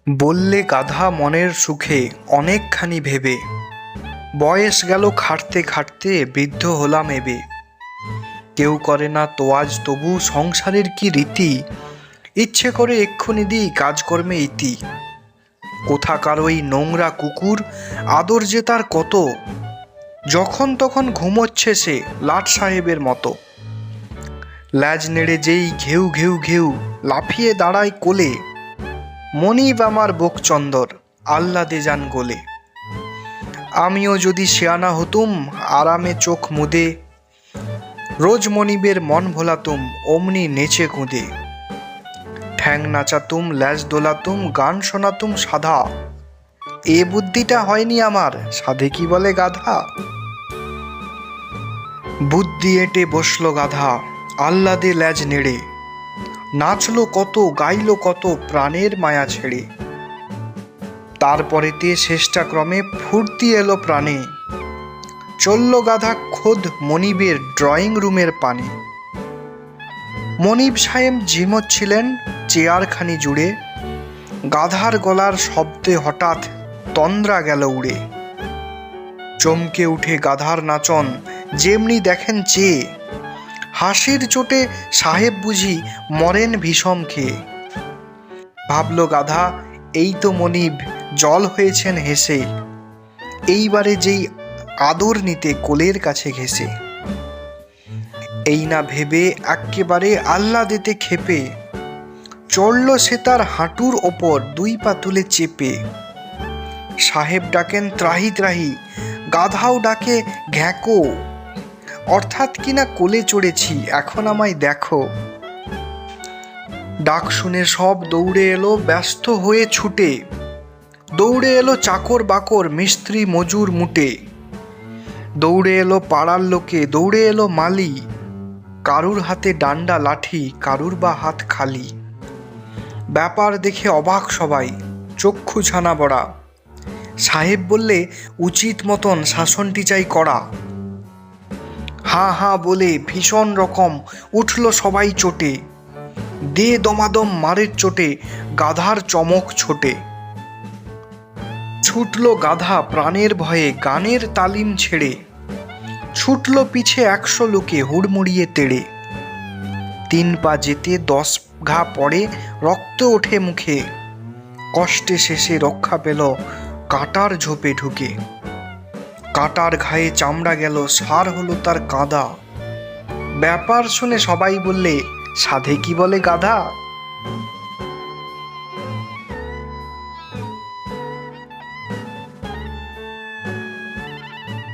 বললে গাধা মনের সুখে অনেকখানি ভেবে, বয়স গেল খাটতে খাটতে বৃদ্ধ হলাম এবে। কেউ করে না তোয়াজ তবু সংসারের কি রীতি, ইচ্ছে করে এক্ষুনি দিই কাজকর্মে ইতি। কোথাকার ওই নোংরা কুকুর আদর যে তার কত, যখন তখন ঘুমোচ্ছে সে লাট সাহেবের মতো। ল্যাজ নেড়ে যেই ঘেউ ঘেউ ঘেউ লাফিয়ে দাঁড়ায় কোলে, মনিব আমার বোকচন্দর আহ্লাদে যান গোলে। আমিও যদি শেয়ানা হতুম আরামে চোখ মুদে, রোজ মনিবের মন ভোলাতুম অমনি নেচে কুঁদে। ঠ্যাং নাচাতুম ল্যাজ দোলাতুম গান শোনাতুম সাধা, এ বুদ্ধিটা হয়নি আমার সাধে কি বলে গাধা। বুদ্ধি এঁটে বসলো গাধা আহ্লাদে ল্যাজ নেড়ে, নাচলো কত গাইলো কত প্রাণের মায়া ছেড়ে। তারপরেতে শেষ্টাক্রমে ফুর্তি এলো প্রাণে, চলল গাধা খোদ মনিবের ড্রয়িং রুমের পানে। মনিব সাহেব ঝিমোচ্ছিলেন চেয়ারখানি জুড়ে, গাধার গলার শব্দে হঠাৎ তন্দ্রা গেল উড়ে। চমকে উঠে গাধার নাচন যেমনি দেখেন চেয়ে, হাসির চোটে সাহেব বুঝি মরেন বিষম খেয়ে। ভাবল গাধা এই তো মনিব জল হয়েছেন হেসে, এইবারে যেই আদর নিতে কোলের কাছে ঘেঁষে। এই না ভেবে এক্কেবারে আহ্লাদেতে খেপে, চড়ল সে তার হাঁটুর ওপর দুই পা তুলে চেপে। সাহেব ডাকেন ত্রাহি ত্রাহি, গাধাও ডাকে ঘ্যাঁকো, অর্থাৎ কিনা কোলে চড়েছি এখন আমায় দেখো। ডাক শুনে সব দৌড়ে এলো ব্যস্ত হয়ে ছুটে, দৌড়ে এলো চাকর বাকর মিস্ত্রি মজুর মুটে। দৌড়ে এলো পাড়ার লোকে দৌড়ে এলো মালি, কারুর হাতে ডান্ডা লাঠি কারুর বা হাত খালি। ব্যাপার দেখে অবাক সবাই, চক্ষু ছানা বড়া। সাহেব বললে উচিত মতন শাসনটি চাই করা। হাঁ হাঁ বলে ভীষণ রকম উঠল সবাই চোটে, দে দমাদম মারের চোটে গাধার চমক ছোটে। ছুটল গাধা প্রাণের ভয়ে গানের তালিম ছেড়ে, ছুটল পিছে 100 লোকে হুড়মুড়িয়ে তেড়ে। 3 পা যেতে 10 ঘা পড়ে রক্ত ওঠে মুখে, কষ্টে শেষে রক্ষা পেল কাঁটার ঝোপে ঢুকে। কাঁটার ঘায়ে চামড়া গেল সার হলো তার কাঁদা। ব্যাপার শুনে সবাই বললে সাধে কি বলে গাধা।